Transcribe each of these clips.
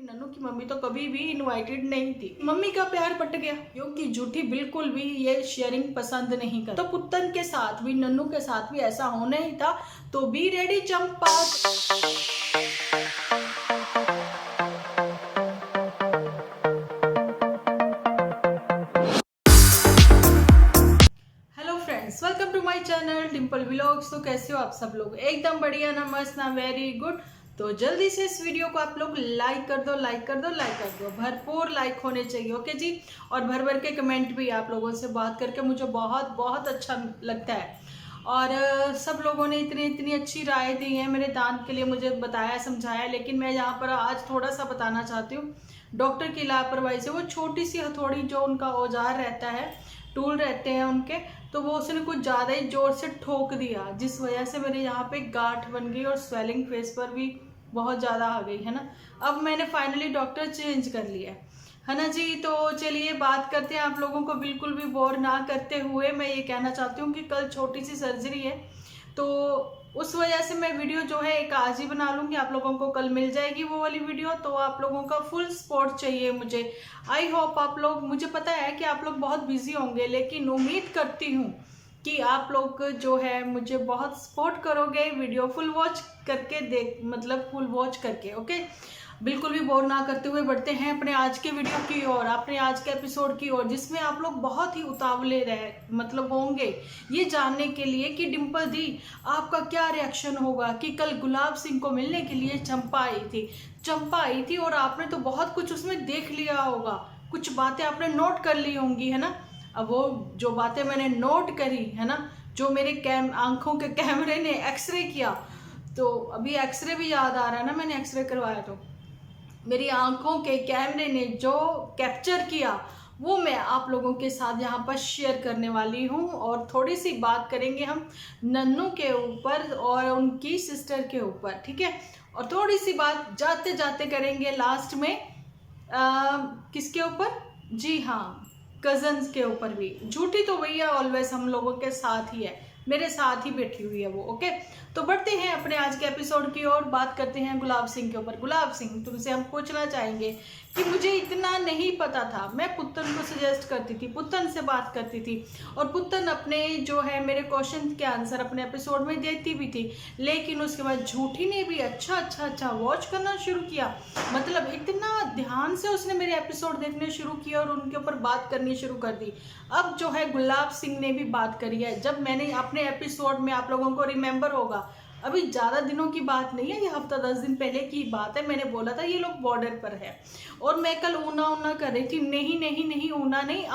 नन्नू की मम्मी तो कभी भी इनवाइटेड नहीं थी। मम्मी का प्यार पट गया क्योंकि झूठी बिल्कुल भी ये शेयरिंग पसंद नहीं कर। तो पुत्तन के साथ भी, नन्नू के साथ भी ऐसा होना ही था। तो be ready Champa. Hello friends, welcome to my channel Dimple vlogs. तो कैसे हो आप सब लोग? एकदम बढ़िया ना, मस्त ना, वेरी गुड। तो जल्दी से इस वीडियो को आप लोग लाइक कर दो, लाइक कर दो, लाइक कर दो। भरपूर लाइक होने चाहिए, ओके जी। और भर भर के कमेंट भी। आप लोगों से बात करके मुझे बहुत बहुत अच्छा लगता है। और सब लोगों ने इतनी इतनी अच्छी राय दी है मेरे दांत के लिए, मुझे बताया, समझाया। लेकिन मैं यहाँ पर आज थोड़ा सा बताना चाहती हूँ। डॉक्टर की लापरवाही से वो छोटी सी हथौड़ी जो उनका औजार रहता है, टूल रहते हैं उनके, तो वो उसने कुछ ज़्यादा ही जोर से ठोक दिया, जिस वजह से मेरे यहाँ पे गांठ बन गई और स्वेलिंग फेस पर भी बहुत ज़्यादा आ गई है ना। अब मैंने फाइनली डॉक्टर चेंज कर लिया है ना जी। तो चलिए बात करते हैं। आप लोगों को बिल्कुल भी बोर ना करते हुए मैं ये कहना चाहती हूँ कि कल छोटी सी सर्जरी है, तो उस वजह से मैं वीडियो जो है एक आज ही बना लूँगी। आप लोगों को कल मिल जाएगी वो वाली वीडियो। तो आप लोगों का फुल सपोर्ट चाहिए मुझे। आई होप आप लोग, मुझे पता है कि आप लोग बहुत बिजी होंगे, लेकिन उम्मीद करती हूँ कि आप लोग जो है मुझे बहुत सपोर्ट करोगे। वीडियो फुल वॉच करके देख, मतलब फुल वॉच करके, ओके। बिल्कुल भी बोर ना करते हुए बढ़ते हैं अपने आज के वीडियो की ओर, अपने आज के एपिसोड की ओर, जिसमें आप लोग बहुत ही उतावले मतलब होंगे ये जानने के लिए कि डिम्पल दी आपका क्या रिएक्शन होगा कि कल गुलाब सिंह को मिलने के लिए चंपा आई थी और आपने तो बहुत कुछ उसमें देख लिया होगा, कुछ बातें आपने नोट कर ली होंगी, है ना। अब वो जो बातें मैंने नोट करी है ना, जो मेरे आंखों के कैमरे ने एक्सरे किया, तो अभी एक्सरे भी याद आ रहा है ना, मैंने एक्सरे करवाया तो मेरी आंखों के कैमरे ने जो कैप्चर किया वो मैं आप लोगों के साथ यहाँ पर शेयर करने वाली हूँ। और थोड़ी सी बात करेंगे हम नन्नू के ऊपर और उनकी सिस्टर के ऊपर, ठीक है। और थोड़ी सी बात जाते जाते करेंगे लास्ट में किसके ऊपर? जी हाँ, कजन्स के ऊपर भी। झूठी तो भैया ऑलवेज हम लोगों के साथ ही है, मेरे साथ ही बैठी हुई है वो, ओके। तो बढ़ते हैं अपने आज के एपिसोड की ओर। बात करते हैं गुलाब सिंह के ऊपर। गुलाब सिंह, तुमसे हम पूछना चाहेंगे कि मुझे इतना नहीं पता था। मैं पुत्तन को सजेस्ट करती थी, पुत्तन से बात करती थी, और पुत्तन अपने जो है मेरे क्वेश्चन के आंसर अपने एपिसोड में देती भी थी। लेकिन उसके बाद झूठी ने भी अच्छा वॉच करना शुरू किया। मतलब इतना ध्यान से उसने मेरे एपिसोड देखने शुरू किया और उनके ऊपर बात करनी शुरू कर दी। अब जो है गुलाब सिंह ने भी बात करी है। जब मैंने अपने एपिसोड में, आप लोगों को रिमेंबर होगा, अभी ज़्यादा दिनों की बात नहीं है, ये हफ्ता 10 दिन पहले की बात है, मैंने बोला था ये लोग बॉर्डर पर है। और मैं कल ऊना कर रही थी। नहीं, ऊना नहीं,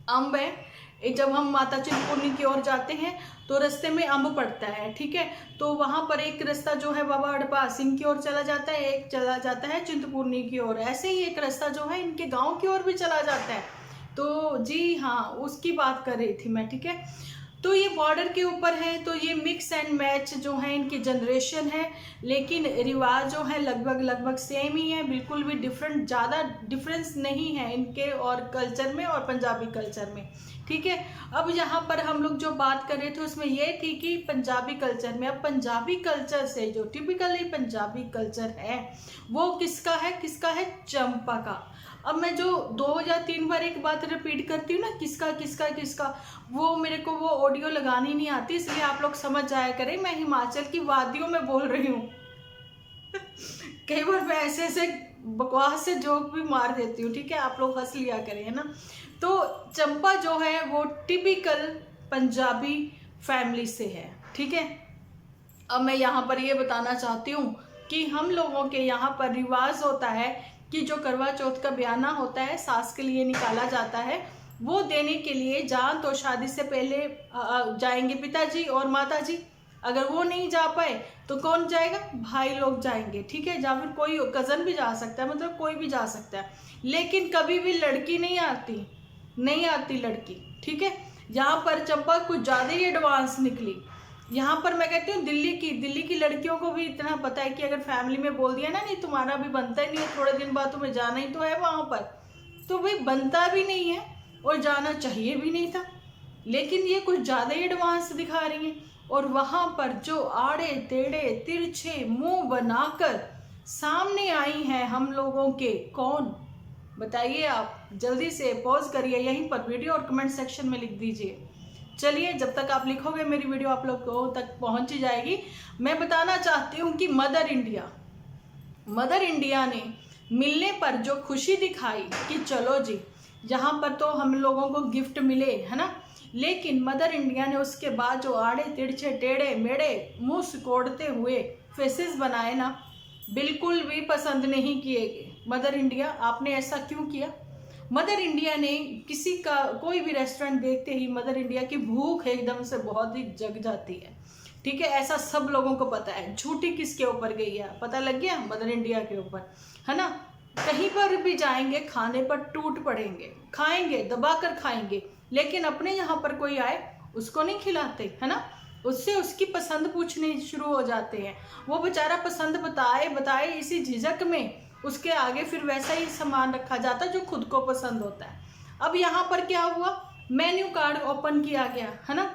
अम्ब है। जब हम माता चिंतपूर्णी की ओर जाते हैं तो रास्ते में अम्ब पड़ता है, ठीक है। तो वहां पर एक रास्ता जो है बाबा हड़पा सिंह की ओर चला जाता है, एक चला जाता है चिंतपूर्णी की ओर। ऐसे ही एक रास्ता जो है इनके गांव की ओर भी चला जाता है। तो जी हाँ, उसकी बात कर रही थी मैं, ठीक है। तो ये बॉर्डर के ऊपर है, तो ये मिक्स एंड मैच जो है इनकी जनरेशन है। लेकिन रिवाज जो है लगभग सेम ही है, बिल्कुल भी डिफरेंट, ज़्यादा डिफरेंस नहीं है इनके और कल्चर में और पंजाबी कल्चर में, ठीक है। अब यहाँ पर हम लोग जो बात कर रहे थे उसमें ये थी कि पंजाबी कल्चर में, अब पंजाबी कल्चर से जो टिपिकली पंजाबी कल्चर है वो किसका है? चंपा का। अब मैं जो 2 या 3 बार एक बात रिपीट करती हूँ ना, किसका, वो मेरे को वो ऑडियो लगानी नहीं आती, इसलिए आप लोग समझ जाया करें, मैं हिमाचल की वादियों में बोल रही हूँ। कई बार मैं ऐसे बकवास से जोक भी मार देती हूँ, ठीक है, आप लोग हंस लिया करें, है ना। तो चंपा जो है वो टिपिकल पंजाबी फैमिली से है, ठीक है। अब मैं यहाँ पर ये बताना चाहती हूँ कि हम लोगों के यहाँ पर रिवाज होता है कि जो करवा चौथ का बयाना होता है सास के लिए निकाला जाता है, वो देने के लिए जहाँ तो शादी से पहले जाएंगे पिताजी और माताजी। अगर वो नहीं जा पाए तो कौन जाएगा? भाई लोग जाएंगे, ठीक है। या फिर कोई कजन भी जा सकता है, मतलब कोई भी जा सकता है। लेकिन कभी भी लड़की नहीं आती लड़की, ठीक है। यहाँ पर चंपा कुछ ज़्यादा ही एडवांस निकली। यहाँ पर मैं कहती हूँ दिल्ली की लड़कियों को भी इतना पता है कि अगर फैमिली में बोल दिया ना, नहीं तुम्हारा भी बनता ही नहीं है, थोड़े दिन बाद तुम्हें जाना ही तो है वहां पर, तो भाई बनता भी नहीं है और जाना चाहिए भी नहीं था। लेकिन ये कुछ ज़्यादा ही एडवांस दिखा रही हैं। और वहां पर जो आड़े टेढ़े तिरछे मुंह बनाकर सामने आई हैं हम लोगों के। कौन बताइए आप, जल्दी से पॉज करिए यहीं पर वीडियो और कमेंट सेक्शन में लिख दीजिए। चलिए, जब तक आप लिखोगे मेरी वीडियो आप लोगों तक पहुंच ही जाएगी। मैं बताना चाहती हूँ कि मदर इंडिया ने मिलने पर जो खुशी दिखाई कि चलो जी यहाँ पर तो हम लोगों को गिफ्ट मिले, है ना, लेकिन मदर इंडिया ने उसके बाद जो आड़े तिरछे टेढ़े मेढ़े मुंह सिकोड़ते हुए फेसेस बनाए ना, बिल्कुल भी पसंद नहीं किए गए। मदर इंडिया, आपने ऐसा क्यों किया? मदर इंडिया ने किसी का कोई भी रेस्टोरेंट देखते ही मदर इंडिया की भूख एकदम से बहुत ही जग जाती है। ठीक है, ऐसा सब लोगों को पता है। झूठी किसके ऊपर गई है पता लग गया? मदर इंडिया के ऊपर, है ना। कहीं पर भी जाएंगे खाने पर टूट पड़ेंगे, खाएंगे दबा कर खाएंगे, लेकिन अपने यहाँ पर कोई आए उसको नहीं खिलाते, है ना। उससे उसकी पसंद पूछने शुरू हो जाते हैं। वो बेचारा पसंद बताए इसी झिझक में उसके आगे फिर वैसा ही सामान रखा जाता है जो खुद को पसंद होता है। अब यहाँ पर क्या हुआ, मेन्यू कार्ड ओपन किया गया, है ना,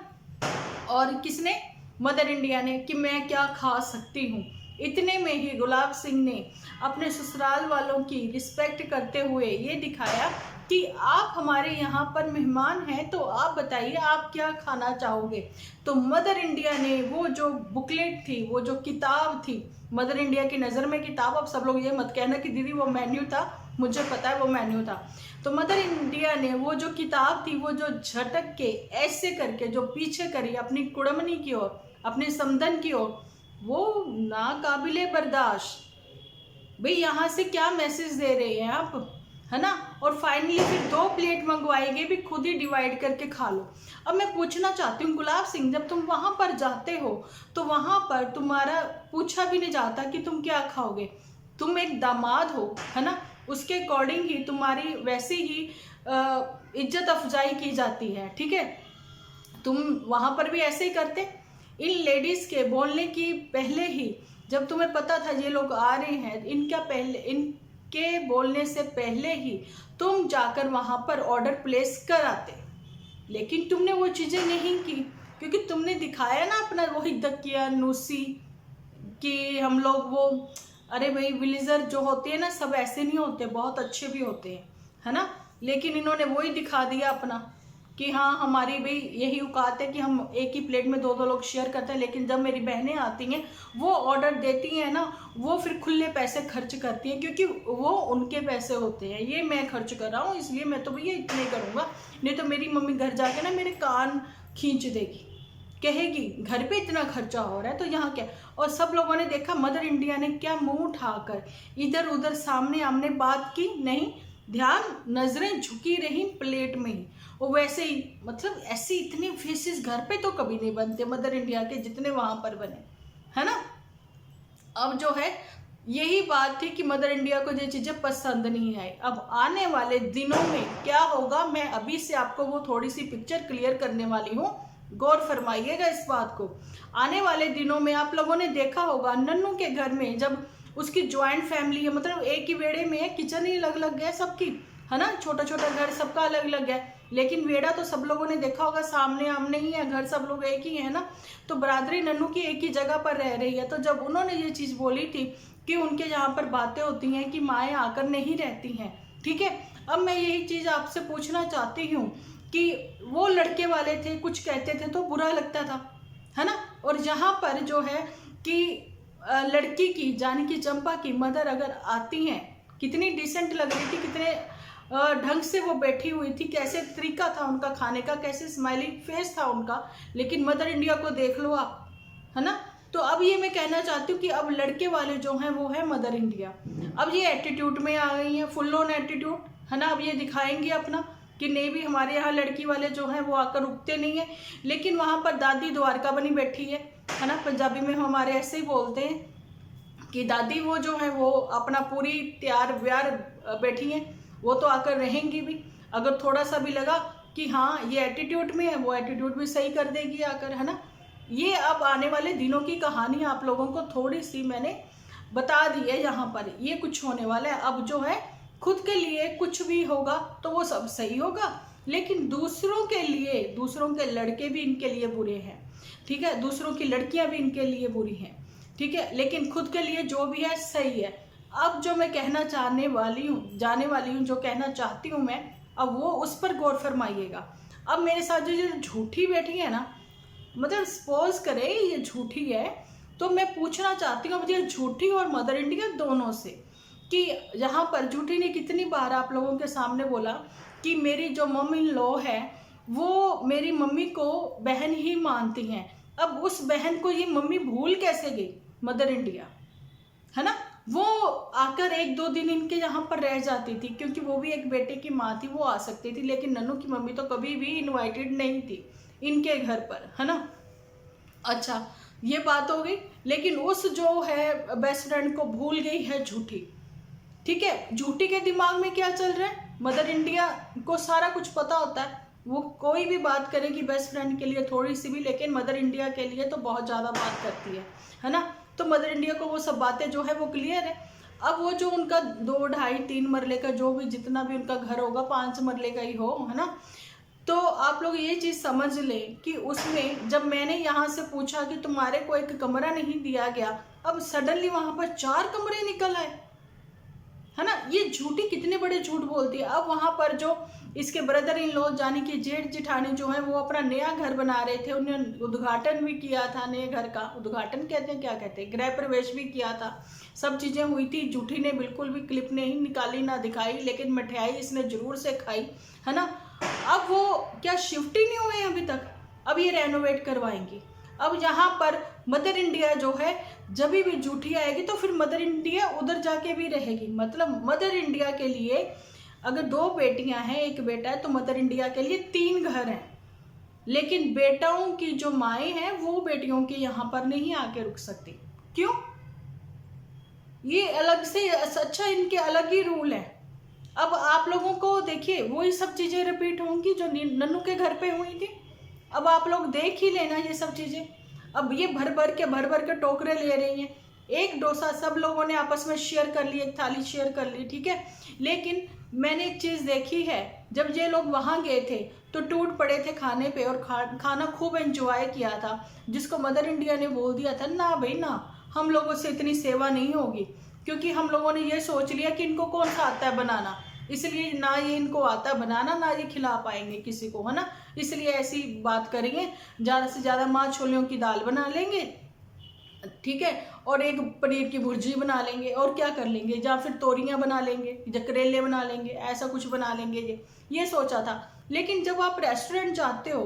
और किसने? मदर इंडिया ने, कि मैं क्या खा सकती हूँ। इतने में ही गुलाब सिंह ने अपने ससुराल वालों की रिस्पेक्ट करते हुए ये दिखाया कि आप हमारे यहाँ पर मेहमान हैं, तो आप बताइए आप क्या खाना चाहोगे। तो मदर इंडिया ने वो जो बुकलेट थी, वो जो किताब थी, मदर इंडिया की नज़र में किताब, अब सब लोग ये मत कहना कि दीदी वो मेन्यू था, मुझे पता है वो मेन्यू था। तो मदर इंडिया ने वो जो किताब थी वो जो झटक के ऐसे करके जो पीछे करी अपनी कुड़मनी की ओर, अपने समधन की ओर, वो नाकाबिले बर्दाश्त। भाई यहाँ से क्या मैसेज दे रहे हैं आप, है ना। और फाइनली फिर 2 प्लेट मंगवाई गई, भी खुद ही डिवाइड करके खा लो। अब मैं पूछना चाहती हूँ गुलाब सिंह, जब तुम वहाँ पर जाते हो तो वहाँ पर तुम्हारा पूछा भी नहीं जाता कि तुम क्या खाओगे। तुम एक दामाद हो, है ना, उसके अकॉर्डिंग ही तुम्हारी वैसी ही इज्जत अफजाई की जाती है। ठीक है, तुम वहाँ पर भी ऐसे ही करते। इन लेडीज़ के बोलने की पहले ही, जब तुम्हें पता था ये लोग आ रहे हैं, इनके बोलने से पहले ही तुम जाकर वहाँ पर ऑर्डर प्लेस कराते, लेकिन तुमने वो चीज़ें नहीं की, क्योंकि तुमने दिखाया ना अपना वही दकियानूसी कि हम लोग वो, अरे भाई विलेजर जो होते हैं ना सब ऐसे नहीं होते, बहुत अच्छे भी होते हैं, है ना। लेकिन इन्होंने वही दिखा दिया अपना कि हाँ हमारी भी यही औकात है कि हम एक ही प्लेट में 2-2 लोग शेयर करते हैं। लेकिन जब मेरी बहनें आती हैं वो ऑर्डर देती हैं ना, वो फिर खुले पैसे खर्च करती हैं, क्योंकि वो उनके पैसे होते हैं। ये मैं खर्च कर रहा हूँ इसलिए मैं तो भैया इतने करूँगा, नहीं तो मेरी मम्मी घर जाके ना मेरे कान खींच देगी, कहेगी घर पे इतना खर्चा हो रहा है तो यहाँ क्या। और सब लोगों ने देखा मदर इंडिया ने क्या मुंह उठाकर इधर उधर सामने आमने बात की नहीं, ध्यान नजरें झुकी रही प्लेट में ही। वो वैसे ही, मतलब ऐसे इतने फेसेस घर पे तो कभी नहीं बनते मदर इंडिया के जितने वहां पर बने, है ना। अब जो है यही बात थी कि मदर इंडिया को ये चीजें पसंद नहीं आई। अब आने वाले दिनों में क्या होगा, मैं अभी से आपको वो थोड़ी सी पिक्चर क्लियर करने वाली हूँ, गौर फरमाइएगा इस बात को। आने वाले दिनों में आप लोगों ने देखा होगा नन्नू के घर में, जब उसकी ज्वाइंट फैमिली है, मतलब एक ही वेड़े में है, किचन ही अलग अलग है सबकी, है ना, छोटा छोटा घर सबका अलग अलग है, लेकिन वेड़ा तो सब लोगों ने देखा होगा सामने आमने ही है, घर सब लोग एक ही है ना। तो बरादरी नन्नू की एक ही जगह पर रह रही है। तो जब उन्होंने ये चीज़ बोली थी कि उनके यहाँ पर बातें होती हैं कि माएँ आकर नहीं रहती हैं, ठीक है। अब मैं यही चीज़ आपसे पूछना चाहती हूँ कि वो लड़के वाले थे, कुछ कहते थे तो बुरा लगता था, है ना। और यहाँ पर जो है कि लड़की की जानी कि चंपा की मदर अगर आती हैं, कितनी डिसेंट लग रही थी, कितने ढंग से वो बैठी हुई थी, कैसे तरीका था उनका खाने का, कैसे स्माइलिंग फेस था उनका। लेकिन मदर इंडिया को देख लो आप, है ना। तो अब ये मैं कहना चाहती हूँ कि अब लड़के वाले जो हैं वो है मदर इंडिया। अब ये एटीट्यूड में आ गई हैं, फुल ऑन एटीट्यूड, है ना। अब ये दिखाएंगे अपना कि नहीं भी हमारे यहाँ लड़की वाले जो हैं वो आकर रुकते नहीं हैं। लेकिन वहाँ पर दादी द्वारका बनी बैठी है ना, पंजाबी में हमारे ऐसे ही बोलते हैं कि दादी वो जो है वो अपना पूरी तैयार व्यार बैठी हैं, वो तो आकर रहेंगी भी। अगर थोड़ा सा भी लगा कि हाँ ये एटीट्यूड में है, वो एटीट्यूड भी सही कर देगी आकर, है ना। ये अब आने वाले दिनों की कहानी आप लोगों को थोड़ी सी मैंने बता दी है, यहाँ पर ये कुछ होने वाला है। अब जो है खुद के लिए कुछ भी होगा तो वो सब सही होगा, लेकिन दूसरों के लिए, दूसरों के लड़के भी इनके लिए बुरे हैं, ठीक है, दूसरों की लड़कियां भी इनके लिए बुरी हैं। ठीक है, लेकिन खुद के लिए जो भी है सही है। अब जो मैं कहना जाने वाली हूँ, जो कहना चाहती हूँ मैं, अब वो उस पर गौर फरमाइएगा। अब मेरे साथ जो झूठी बैठी है ना, मतलब सपोज करे ये झूठी है, तो मैं पूछना चाहती हूँ अब ये झूठी और मदर इंडिया दोनों से, कि यहाँ पर झूठी ने कितनी बार आप लोगों के सामने बोला कि मेरी जो मम इन लॉ है वो मेरी मम्मी को बहन ही मानती हैं। अब उस बहन को ये मम्मी भूल कैसे गई, मदर इंडिया, है ना। वो आकर 1-2 दिन इनके यहाँ पर रह जाती थी, क्योंकि वो भी एक बेटे की माँ थी, वो आ सकती थी, लेकिन नन्नू की मम्मी तो कभी भी इनवाइटेड नहीं थी इनके घर पर, है ना। अच्छा, ये बात हो गई। लेकिन उस जो है बेस्ट फ्रेंड को भूल गई है झूठी, ठीक है। झूठी के दिमाग में क्या चल रहा है, मदर इंडिया को सारा कुछ पता होता है, वो कोई भी बात करेगी बेस्ट फ्रेंड के लिए थोड़ी सी भी, लेकिन मदर इंडिया के लिए तो बहुत ज़्यादा बात करती है ना। तो मदर इंडिया को वो सब बातें जो है वो क्लियर है। अब वो जो उनका 2, 2.5, 3 मरले का जो भी जितना भी उनका घर होगा, 5 मरले का ही हो, है ना। तो आप लोग ये चीज़ समझ लें कि उसमें जब मैंने यहाँ से पूछा कि तुम्हारे को एक कमरा नहीं दिया गया, अब सडनली वहाँ पर 4 कमरे निकल आए, है ना। ये झूठी कितने बड़े झूठ बोलती है। अब वहाँ पर जो इसके ब्रदर इन लॉ यानी कि जेठ जिठानी जो है वो अपना नया घर बना रहे थे, उन्होंने उद्घाटन भी किया था, नए घर का उद्घाटन कहते हैं, क्या कहते हैं, गृह प्रवेश भी किया था, सब चीज़ें हुई थी। झूठी ने बिल्कुल भी क्लिप नहीं निकाली ना दिखाई, लेकिन मिठाई इसने जरूर से खाई, है ना। अब वो क्या शिफ्ट ही नहीं हुए अभी तक, अब ये रेनोवेट करवाएंगी। अब यहाँ पर मदर इंडिया जो है जब भी झूठी आएगी तो फिर मदर इंडिया उधर जाके भी रहेगी। मतलब मदर इंडिया के लिए अगर 2 बेटियां हैं, 1 बेटा है, तो मदर इंडिया के लिए 3 घर हैं। लेकिन बेटाओं की जो माएँ हैं वो बेटियों के यहाँ पर नहीं आके रुक सकती। क्यों? ये अलग से, अच्छा इनके अलग ही रूल है। अब आप लोगों को देखिए वही सब चीज़ें रिपीट होंगी जो नन्नू के घर पे हुई थी। अब आप लोग देख ही लेना ये सब चीज़ें। अब ये भर भर के टोकरे ले रही हैं। एक डोसा सब लोगों ने आपस में शेयर कर ली, एक थाली शेयर कर ली, ठीक है। लेकिन मैंने एक चीज़ देखी है, जब ये लोग वहाँ गए थे तो टूट पड़े थे खाने पे, और खाना खूब एंजॉय किया था, जिसको मदर इंडिया ने बोल दिया था ना भाई ना, हम लोगों से इतनी सेवा नहीं होगी, क्योंकि हम लोगों ने ये सोच लिया कि इनको कौन सा आता है बनाना, इसलिए ना ये इनको आता बनाना, ना ये खिला पाएंगे किसी को, है ना। इसलिए ऐसी बात करेंगे, ज़्यादा से ज़्यादा माँ छोलियों की दाल बना लेंगे, ठीक है, और एक पनीर की भुर्जी बना लेंगे, और क्या कर लेंगे, या फिर तोरियां बना लेंगे, या करेले बना लेंगे, ऐसा कुछ बना लेंगे, ये सोचा था। लेकिन जब आप रेस्टोरेंट जाते हो,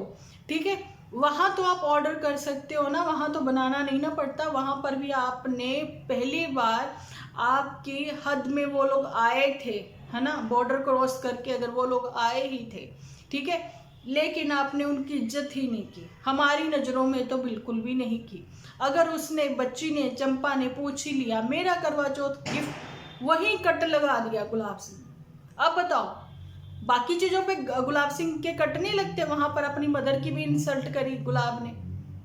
ठीक है, वहाँ तो आप ऑर्डर कर सकते हो ना, वहाँ तो बनाना नहीं ना पड़ता। वहाँ पर भी आपने पहली बार आपकी हद में वो लोग आए थे, है ना, बॉर्डर क्रॉस करके अगर वो लोग आए ही थे, ठीक है, लेकिन आपने उनकी इज्जत ही नहीं की, हमारी नज़रों में तो बिल्कुल भी नहीं की। अगर उसने बच्ची ने, चंपा ने पूछ ही लिया, मेरा करवा चौथ गिफ्ट, वहीं कट लगा दिया गुलाब सिंह। अब बताओ, बाकी चीज़ों पे गुलाब सिंह के कट नहीं लगते, वहाँ पर अपनी मदर की भी इंसल्ट करी गुलाब ने।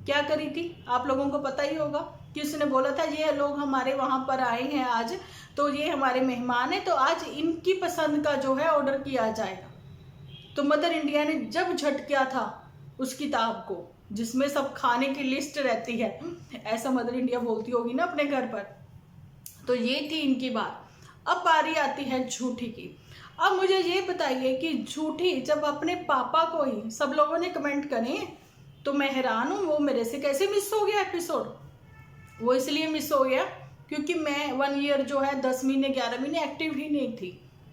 क्या करी थी आप लोगों को पता ही होगा कि उसने बोला था ये लोग हमारे वहाँ पर आए हैं आज, तो ये हमारे मेहमान हैं, तो आज इनकी पसंद का जो है ऑर्डर किया जाएगा। तो मदर इंडिया ने जब झटकिया था उस किताब को जिसमें सब खाने की लिस्ट रहती है, ऐसा मदर इंडिया बोलती होगी ना अपने घर पर, तो ये थी इनकी बात। अब बारी आती है झूठी की। अब मुझे ये बताइए कि झूठी जब अपने पापा को ही, सब लोगों ने कमेंट करे तो मैं हैरान हूँ, वो मेरे से कैसे मिस हो गया एपिसोड। वो इसलिए मिस हो गया क्योंकि मैं 1 ईयर जो है 10 महीने 11 महीने एक्टिव ही नहीं थी,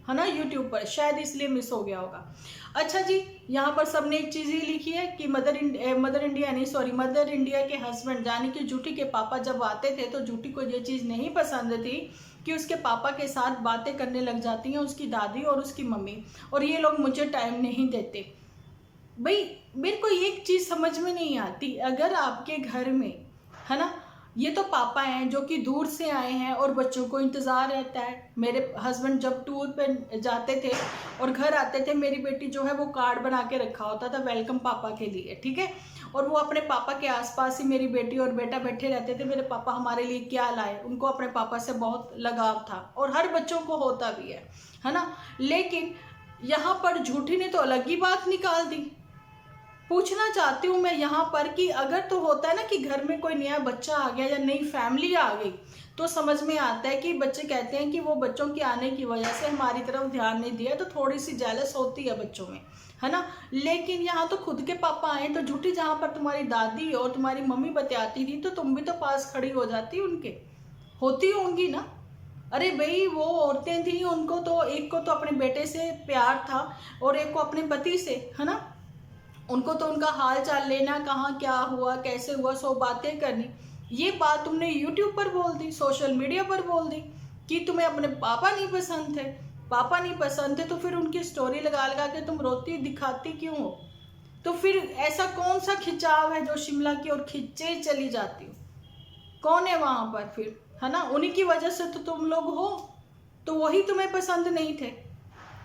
है ना, यूट्यूब पर, शायद इसलिए मिस हो गया होगा। अच्छा जी, यहाँ पर सबने एक चीज़ ही लिखी है कि मदर इंडिया के हस्बैंड यानी कि झूठी के पापा जब आते थे तो झूठी को ये चीज़ नहीं पसंद थी कि उसके पापा के साथ बातें करने लग जाती हैं उसकी दादी और उसकी मम्मी, और ये लोग मुझे टाइम नहीं देते। भाई मेरे को एक चीज़ समझ में नहीं आती, अगर आपके घर में, है ना, ये तो पापा हैं जो कि दूर से आए हैं और बच्चों को इंतज़ार रहता है। मेरे हस्बैंड जब टूर पे जाते थे और घर आते थे, मेरी बेटी जो है वो कार्ड बना के रखा होता था वेलकम पापा के लिए, ठीक है, और वो अपने पापा के आसपास ही मेरी बेटी और बेटा बैठे रहते थे। मेरे पापा हमारे लिए क्या लाए, उनको अपने पापा से बहुत लगाव था, और हर बच्चों को होता भी है ना। लेकिन यहाँ पर झूठी ने तो अलग ही बात निकाल दी, पूछना चाहती हूँ मैं यहाँ पर कि अगर तो होता है ना कि घर में कोई नया बच्चा आ गया या नई फैमिली आ गई तो समझ में आता है कि बच्चे कहते हैं कि वो बच्चों के आने की वजह से हमारी तरफ ध्यान नहीं दिया, तो थोड़ी सी जेलस होती है बच्चों में, है ना। लेकिन यहाँ तो खुद के पापा आए तो झूठी, जहाँ पर तुम्हारी दादी और तुम्हारी मम्मी बतियाती थी तो तुम भी तो पास खड़ी हो जाती, उनके होती होंगी ना। अरे भाई वो औरतें थी, उनको तो एक को तो अपने बेटे से प्यार था और एक को अपने पति से, है ना। उनको तो उनका हाल चाल लेना, कहाँ क्या हुआ कैसे हुआ, सो बातें करनी। ये बात तुमने यूट्यूब पर बोल दी, सोशल मीडिया पर बोल दी कि तुम्हें अपने पापा नहीं पसंद थे। पापा नहीं पसंद थे तो फिर उनकी स्टोरी लगा लगा के तुम रोती दिखाती क्यों हो? तो फिर ऐसा कौन सा खिंचाव है जो शिमला की ओर खिंचे चली जाती हो? कौन है वहां पर फिर, है ना। उन्हीं की वजह से तो तुम लोग हो, तो वही तुम्हें पसंद नहीं थे।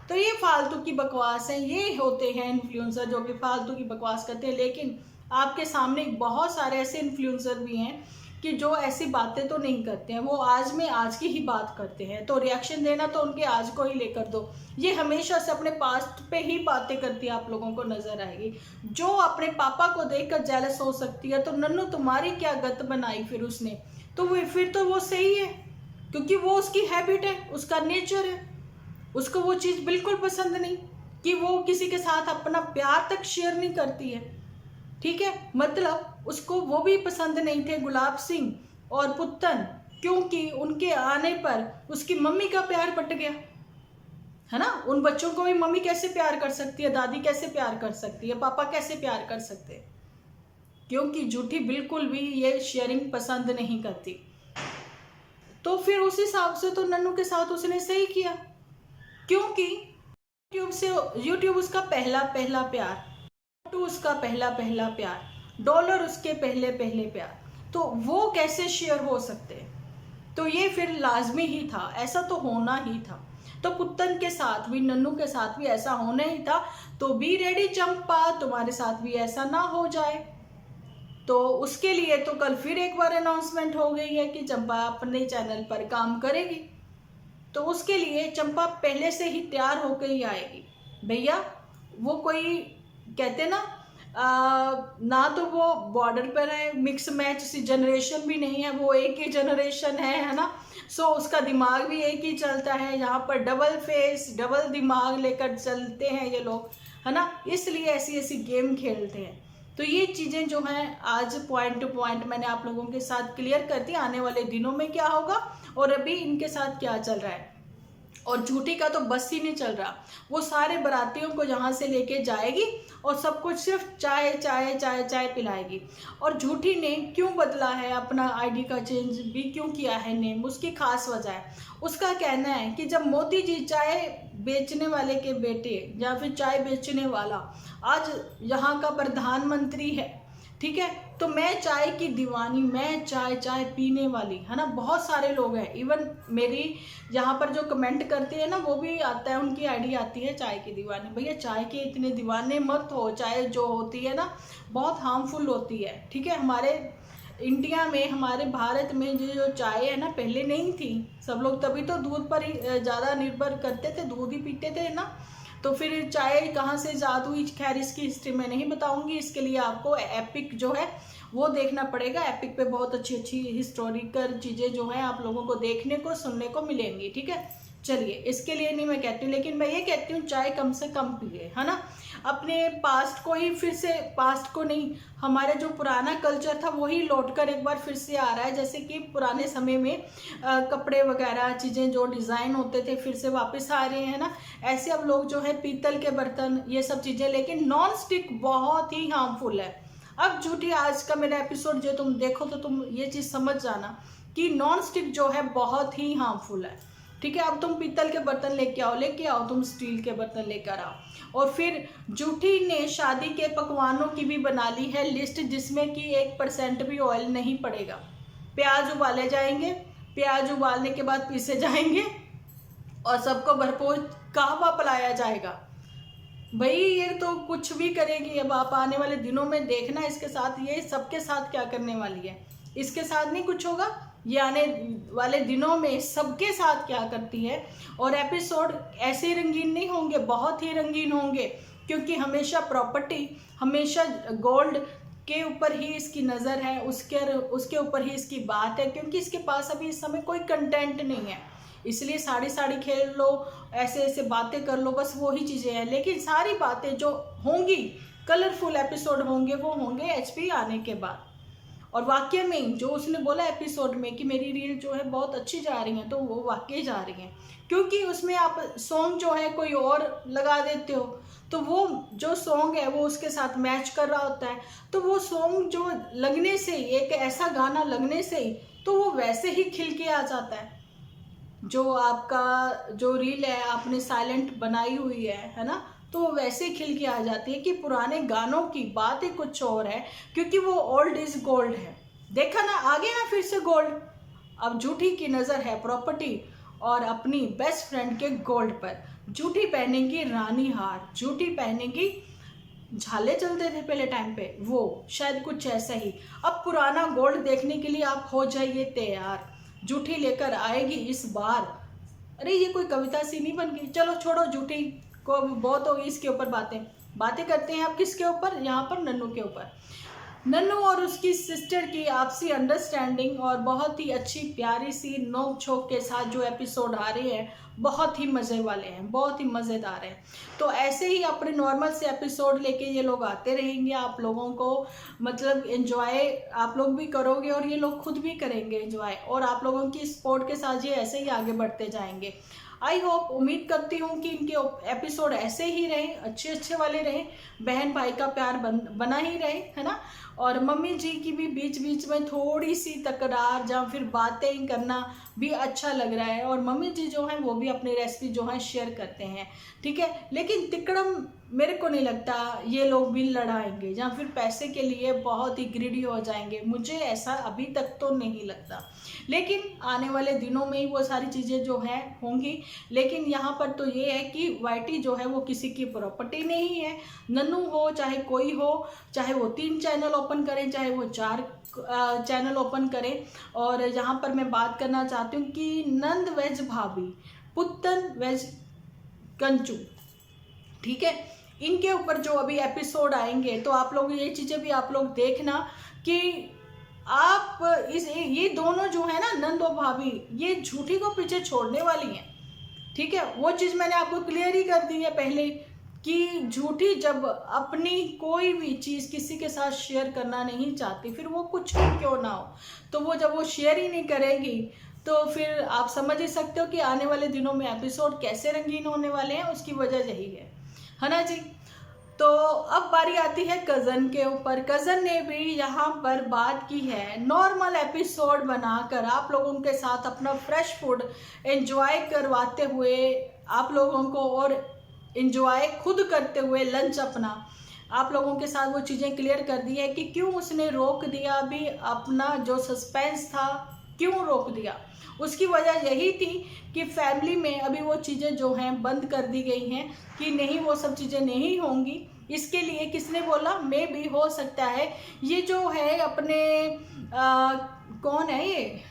तो ये फालतू की बकवास है, ये होते हैं इन्फ्लुएंसर जो कि फालतू की बकवास करते हैं। लेकिन आपके सामने बहुत सारे ऐसे इन्फ्लुएंसर भी हैं कि जो ऐसी बातें तो नहीं करते हैं, वो आज में आज की ही बात करते हैं। तो रिएक्शन देना तो उनके आज को ही लेकर दो, ये हमेशा से अपने पास्ट पे ही बातें करती है, आप लोगों को नजर आएगी। जो अपने पापा को देखकर जेलस हो सकती है, तो नन्नू तुम्हारी क्या गत बनाई फिर उसने? तो फिर तो वो सही है, क्योंकि वो उसकी हैबिट है, उसका नेचर है। उसको वो चीज़ बिल्कुल पसंद नहीं कि वो किसी के साथ अपना प्यार तक शेयर नहीं करती है, ठीक है। मतलब उसको वो भी पसंद नहीं थे गुलाब सिंह और पुत्तन, क्योंकि उनके आने पर उसकी मम्मी का प्यार पट गया, है ना। उन बच्चों को भी मम्मी कैसे प्यार कर सकती है, दादी कैसे प्यार कर सकती है, पापा कैसे प्यार कर सकते हैं? क्योंकि झूठी बिल्कुल भी ये शेयरिंग पसंद नहीं करती। तो फिर उस हिसाब से तो नन्नू के साथ उसने सही किया, क्योंकि यूट्यूब उसका पहला पहला प्यार, टू उसका पहला पहला प्यार, डॉलर उसके पहले पहले प्यार, तो वो कैसे शेयर हो सकते हैं? तो ये फिर लाजमी ही था, ऐसा तो होना ही था। तो पुत्तन के साथ भी, नन्नू के साथ भी ऐसा होना ही था। तो बी रेडी चंपा, तुम्हारे साथ भी ऐसा ना हो जाए। तो उसके लिए तो कल फिर एक बार अनाउंसमेंट हो गई है कि चंपा अपने चैनल पर काम करेगी। तो उसके लिए चंपा पहले से ही तैयार होकर ही आएगी भैया। वो कोई कहते ना ना तो वो बॉर्डर पर है, मिक्स मैच सी जनरेशन भी नहीं है, वो एक ही जनरेशन है ना। सो उसका दिमाग भी एक ही चलता है। यहाँ पर डबल फेस, डबल दिमाग लेकर चलते हैं ये लोग, है ना। इसलिए ऐसी ऐसी गेम खेलते हैं। तो ये चीज़ें जो हैं आज पॉइंट टू पॉइंट मैंने आप लोगों के साथ क्लियर कर दी, आने वाले दिनों में क्या होगा और अभी इनके साथ क्या चल रहा है। और झूठी का तो बस ही नहीं चल रहा, वो सारे बारातियों को यहाँ से लेके जाएगी और सब कुछ सिर्फ चाय चाय चाय चाय पिलाएगी। और झूठी ने क्यों बदला है अपना आईडी का चेंज भी क्यों किया है नेम, उसकी खास वजह है। उसका कहना है कि जब मोदी जी चाय बेचने वाले के बेटे या फिर चाय बेचने वाला आज यहाँ का प्रधानमंत्री है, ठीक है, तो मैं चाय की दीवानी, मैं चाय चाय पीने वाली, है ना। बहुत सारे लोग हैं, इवन मेरी यहाँ पर जो कमेंट करते हैं ना वो भी आता है, उनकी आईडी आती है चाय की दीवानी। भैया चाय के इतने दीवाने मत हो, चाय जो होती है ना बहुत हार्मफुल होती है, ठीक है। हमारे इंडिया में, हमारे भारत में जो चाय है ना पहले नहीं थी, सब लोग तभी तो दूध पर ही ज़्यादा निर्भर करते थे, दूध ही पीते थे ना। तो फिर चाय कहाँ से ईजाद हुई, खैर इसकी हिस्ट्री मैं नहीं बताऊंगी, इसके लिए आपको एपिक जो है वो देखना पड़ेगा। एपिक पे बहुत अच्छी अच्छी हिस्टोरिकल चीज़ें जो हैं आप लोगों को देखने को सुनने को मिलेंगी, ठीक है। चलिए इसके लिए नहीं मैं कहती हूँ, लेकिन मैं ये कहती हूँ चाय कम से कम पिए, है ना। अपने पास्ट को ही फिर से, पास्ट को नहीं, हमारे जो पुराना कल्चर था वही लौट कर एक बार फिर से आ रहा है। जैसे कि पुराने समय में कपड़े वगैरह चीज़ें जो डिज़ाइन होते थे फिर से वापस आ रहे हैं ना। ऐसे अब लोग जो है पीतल के बर्तन ये सब चीज़ें, लेकिन नॉन स्टिक बहुत ही हार्मफुल है। अब झूठी आज का मेरा एपिसोड जो तुम देखो तो तुम ये चीज़ समझ जाना कि नॉन स्टिक जो है बहुत ही हार्मफुल है, ठीक है। अब तुम पीतल के बर्तन लेके आओ, तुम स्टील के बर्तन लेकर आओ। और फिर झूठी ने शादी के पकवानों की भी बना ली है लिस्ट, जिसमें कि 1% भी ऑयल नहीं पड़ेगा। प्याज उबाले जाएंगे, प्याज उबालने के बाद पीसे जाएंगे और सबको भरपूर कहवा पिलाया जाएगा। भाई ये तो कुछ भी करेगी। अब आप आने वाले दिनों में देखना इसके साथ, ये सबके साथ क्या करने वाली है। इसके साथ नहीं कुछ होगा, ये आने वाले दिनों में सबके साथ क्या करती है। और एपिसोड ऐसे रंगीन नहीं होंगे, बहुत ही रंगीन होंगे, क्योंकि हमेशा प्रॉपर्टी, हमेशा गोल्ड के ऊपर ही इसकी नज़र है, उसके ऊपर ही इसकी बात है, क्योंकि इसके पास अभी इस समय कोई कंटेंट नहीं है। इसलिए साड़ी खेल लो, ऐसे ऐसे बातें कर लो, बस वही चीज़ें हैं। लेकिन सारी बातें जो होंगी, कलरफुल एपिसोड होंगे, वो होंगे एचपी आने के बाद। और वाकई में जो उसने बोला एपिसोड में कि मेरी रील जो है बहुत अच्छी जा रही है, तो वो वाकई जा रही है, क्योंकि उसमें आप सॉन्ग जो है कोई और लगा देते हो, तो वो जो सॉन्ग है वो उसके साथ मैच कर रहा होता है। तो वो सॉन्ग जो लगने से ही, एक ऐसा गाना लगने से ही, तो वो वैसे ही खिल के आ जाता है। जो आपका जो रील है आपने साइलेंट बनाई हुई है ना, तो वो वैसे ही खिल के आ जाती है कि पुराने गानों की बात ही कुछ और है, क्योंकि वो ओल्ड इज गोल्ड है। देखा ना, आ गया ना फिर से गोल्ड। अब झूठी की नज़र है प्रॉपर्टी और अपनी बेस्ट फ्रेंड के गोल्ड पर। झूठी पहनेगी रानी हार, झूठी पहनेगी, झाले चलते थे पहले टाइम पे, वो शायद कुछ ऐसा ही। अब पुराना गोल्ड देखने के लिए आप हो जाइए तैयार, झूठी लेकर आएगी इस बार। अरे ये कोई कविता सी नहीं बन गई। चलो छोड़ो, झूठी को बहुत होगी इसके ऊपर बातें करते हैं। आप किसके ऊपर? यहाँ पर नन्नू के ऊपर। नन्नू और उसकी सिस्टर की आपसी अंडरस्टैंडिंग और बहुत ही अच्छी प्यारी सी नोक झोंक के साथ जो एपिसोड आ रहे हैं, बहुत ही मज़े वाले हैं, बहुत ही मज़ेदार हैं। तो ऐसे ही अपने नॉर्मल से एपिसोड लेके ये लोग आते रहेंगे, आप लोगों को मतलब एंजॉय आप लोग भी करोगे और ये लोग खुद भी करेंगे एंजॉय, और आप लोगों की सपोर्ट के साथ ये ऐसे ही आगे बढ़ते जाएंगे। आई होप, उम्मीद करती हूँ कि इनके एपिसोड ऐसे ही रहे, अच्छे वाले रहे, बहन भाई का प्यार बना ही रहे, है ना। और मम्मी जी की भी बीच बीच में थोड़ी सी तकरार या फिर बातें करना भी अच्छा लग रहा है, और मम्मी जी जो हैं वो भी अपनी रेसिपी जो है शेयर करते हैं, ठीक है। लेकिन तिकड़म मेरे को नहीं लगता ये लोग भी लड़ाएंगे या फिर पैसे के लिए बहुत ही ग्रीडी हो जाएंगे, मुझे ऐसा अभी तक तो नहीं लगता। लेकिन आने वाले दिनों में ही वो सारी चीज़ें जो हैं होंगी। लेकिन यहाँ पर तो ये है कि वाईटी जो है वो किसी की प्रॉपर्टी नहीं है। नन्नू हो चाहे कोई हो, चाहे वो 3 चैनल ओपन करें, चाहे वो 4 चैनल ओपन करें। और यहाँ पर मैं बात करना चाहती हूँ कि नंद वेज भाभी, पुत्तन वेज कंचू, ठीक है, इनके ऊपर जो अभी एपिसोड आएंगे, तो आप लोग ये चीज़ें भी आप लोग देखना कि आप ये दोनों जो है ना, नंद और भाभी, ये झूठी को पीछे छोड़ने वाली हैं, ठीक है। वो चीज़ मैंने आपको क्लियर ही कर दी है पहले कि झूठी जब अपनी कोई भी चीज़ किसी के साथ शेयर करना नहीं चाहती, फिर वो कुछ भी क्यों ना हो, तो वो जब वो शेयर ही नहीं करेगी, तो फिर आप समझ ही सकते हो कि आने वाले दिनों में एपिसोड कैसे रंगीन होने वाले हैं। उसकी वजह यही है ना जी। तो अब बारी आती है कज़न के ऊपर। कज़न ने भी यहाँ पर बात की है, नॉर्मल एपिसोड बनाकर आप लोगों के साथ अपना फ्रेश फूड एंजॉय करवाते हुए आप लोगों को, और एंजॉय खुद करते हुए लंच अपना आप लोगों के साथ वो चीज़ें क्लियर कर दी है कि क्यों उसने रोक दिया, अभी अपना जो सस्पेंस था क्यों रोक दिया। उसकी वजह यही थी कि फैमिली में अभी वो चीज़ें जो हैं बंद कर दी गई हैं, कि नहीं वो सब चीज़ें नहीं होंगी। इसके लिए किसने बोला? मे भी हो सकता है ये जो है अपने कौन है ये,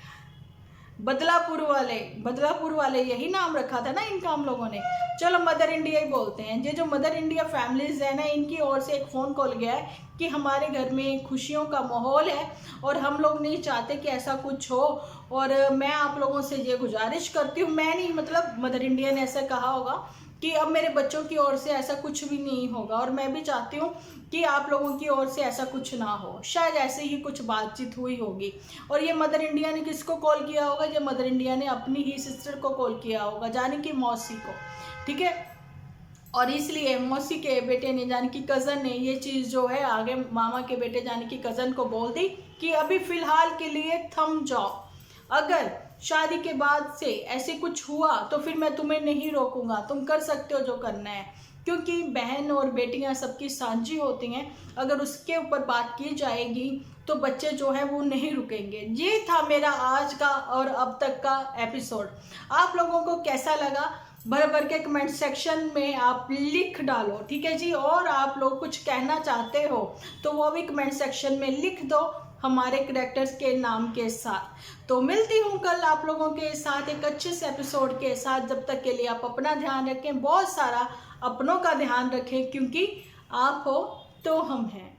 बदलापुर वाले यही नाम रखा था ना इनका हम लोगों ने। चलो मदर इंडिया ही बोलते हैं। ये जो मदर इंडिया फैमिलीज है ना, इनकी ओर से एक फ़ोन कॉल गया है कि हमारे घर में खुशियों का माहौल है और हम लोग नहीं चाहते कि ऐसा कुछ हो, और मैं आप लोगों से ये गुजारिश करती हूँ, मैं नहीं मतलब मदर इंडिया ने ऐसा कहा होगा कि अब मेरे बच्चों की ओर से ऐसा कुछ भी नहीं होगा, और मैं भी चाहती हूँ कि आप लोगों की ओर से ऐसा कुछ ना हो। शायद ऐसे ही कुछ बातचीत हुई होगी। और ये मदर इंडिया ने किसको कॉल किया होगा? ये मदर इंडिया ने अपनी ही सिस्टर को कॉल किया होगा, यानी कि मौसी को, ठीक है। और इसलिए मौसी के बेटे ने यानी कि कज़न ने ये चीज़ जो है आगे मामा के बेटे यानी कि कज़न को बोल दी कि अभी फ़िलहाल के लिए थम जाओ, अगर शादी के बाद से ऐसे कुछ हुआ तो फिर मैं तुम्हें नहीं रोकूंगा, तुम कर सकते हो जो करना है, क्योंकि बहन और बेटियां सबकी साझी होती हैं। अगर उसके ऊपर बात की जाएगी तो बच्चे जो हैं वो नहीं रुकेंगे। ये था मेरा आज का और अब तक का एपिसोड। आप लोगों को कैसा लगा भर के कमेंट सेक्शन में आप लिख डालो, ठीक है जी। और आप लोग कुछ कहना चाहते हो तो वो भी कमेंट सेक्शन में लिख दो हमारे कैरेक्टर्स के नाम के साथ। तो मिलती हूँ कल आप लोगों के साथ एक अच्छे से एपिसोड के साथ। जब तक के लिए आप अपना ध्यान रखें, बहुत सारा अपनों का ध्यान रखें, क्योंकि आप हो तो हम हैं।